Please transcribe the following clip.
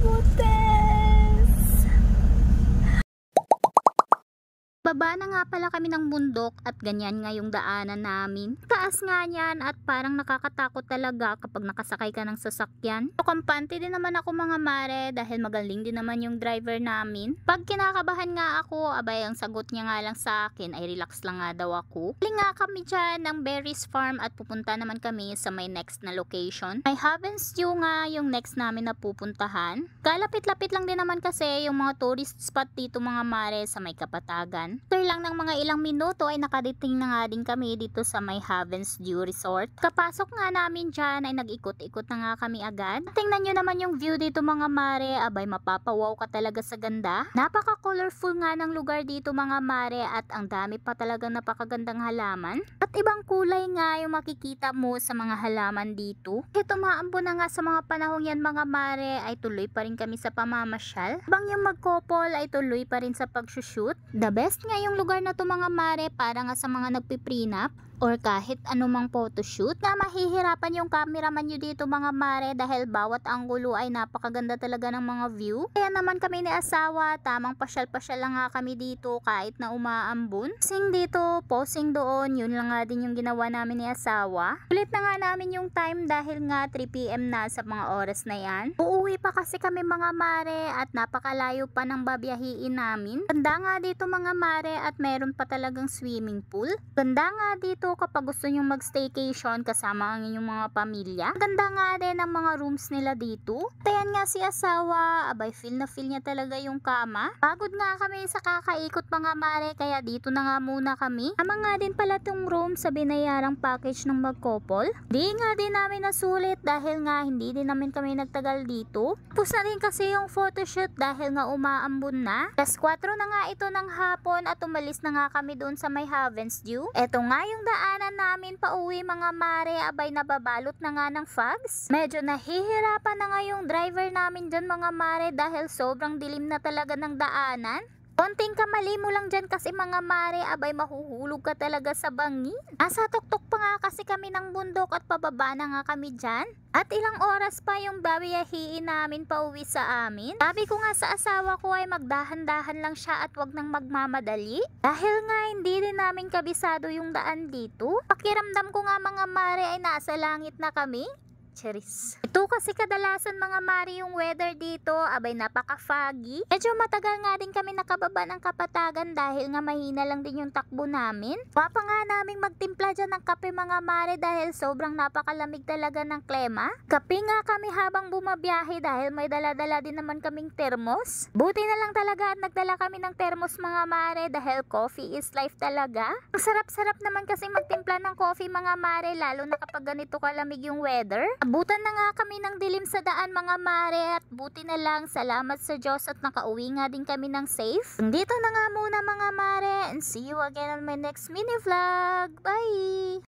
Butes! Baba na nga pala kami ng bundok at ganyan nga yung daanan namin. Taas nga niyan at parang nakakatakot talaga kapag nakasakay ka ng sasakyan. So, kampante din naman ako mga mare dahil magaling din naman yung driver namin. Pag kinakabahan nga ako, abay ang sagot niya nga lang sa akin ay relax lang nga daw ako. Huli nga kami dyan ng Berries Farm at pupunta naman kami sa may next na location. May Heaven's View nga yung next namin na pupuntahan. Kalapit-lapit lang din naman kasi yung mga tourist spot dito mga mare sa may Kapatagan. After lang ng mga ilang minuto ay nakadating na nga din kami dito sa may Heaven's View Resort. Kapasok nga namin dyan ay nag-ikot-ikot na nga kami agad. Tingnan nyo naman yung view dito mga mare, abay mapapawaw ka talaga sa ganda. Napaka-colorful nga ng lugar dito mga mare at ang dami pa talaga napakagandang halaman. At ibang kulay nga yung makikita mo sa mga halaman dito. Ito maambo na nga sa mga panahong yan mga mare ay tuloy pa rin kami sa pamamasyal. Habang yung mag-couple ay tuloy pa rin sa pag-shoot. The best nga yung lugar na to mga mare para nga sa mga nagpiprenup or kahit anumang photoshoot na mahihirapan yung cameraman nyo dito mga mare dahil bawat anggulo ay napakaganda talaga ng mga view. Kaya naman kami ni asawa, tamang pasyal-pasyal lang nga kami dito kahit na umaambon. Posing dito, posing doon, yun lang nga din yung ginawa namin ni asawa. Ulit na nga namin yung time dahil nga 3 PM na sa mga oras na yan. Uuwi pa kasi kami mga mare at napakalayo pa ng babiyahiin namin. Ganda nga dito mga mare at meron pa talagang swimming pool. Ganda nga dito kapag gusto nyo mag-staycation kasama ang inyong mga pamilya. Ganda nga din ang mga rooms nila dito. Tayan nga si asawa, abay feel na feel niya talaga yung kama. Pagod nga kami sa kakaikot mga mare kaya dito na nga muna kami. Tama nga din pala tong room sa binayarang package ng mag-couple. Di nga din namin nasulit dahil nga hindi din namin kami nagtagal dito. Tapos na rin kasi yung photoshoot dahil nga umaambon na. Plus 4 na nga ito ng hapon at umalis na nga kami doon sa may Heaven's View. Eto nga yung daanan namin pa uwi mga mare, abay nababalot na nga ng fogs. Medyo nahihirapan na nga yung driver namin dyan mga mare dahil sobrang dilim na talaga ng daanan. Konting kamali mo lang dyan kasi mga mare, abay mahuhulog ka talaga sa bangin. Nasa tuktok pa nga kasi kami ng bundok at pababa na nga kami dyan. At ilang oras pa yung babiyahiin namin pa uwi sa amin. Sabi ko nga sa asawa ko ay magdahan-dahan lang siya at wag nang magmamadali. Dahil nga hindi din namin kabisado yung daan dito. Pakiramdam ko nga mga mare ay nasa langit na kami. Cheris. Ito kasi kadalasan mga mari yung weather dito, abay napaka-foggy. Medyo matagal nga din kami nakababa ng Kapatagan dahil nga mahina lang din yung takbo namin. Papa nga naming magtimpla dyan ng kape mga mari dahil sobrang napakalamig talaga ng klema. Kape nga kami habang bumabiyahe dahil may dala-dala din naman kaming termos. Buti na lang talaga at nagdala kami ng termos mga mare dahil coffee is life talaga. Ang sarap-sarap naman kasi magtimpla ng coffee mga mare lalo na kapag ganito kalamig yung weather. Abutan na nga kami ng dilim sa daan mga mare at buti na lang salamat sa Diyos at nakauwi nga din kami ng safe. Dito na nga muna mga mare and see you again on my next mini vlog. Bye!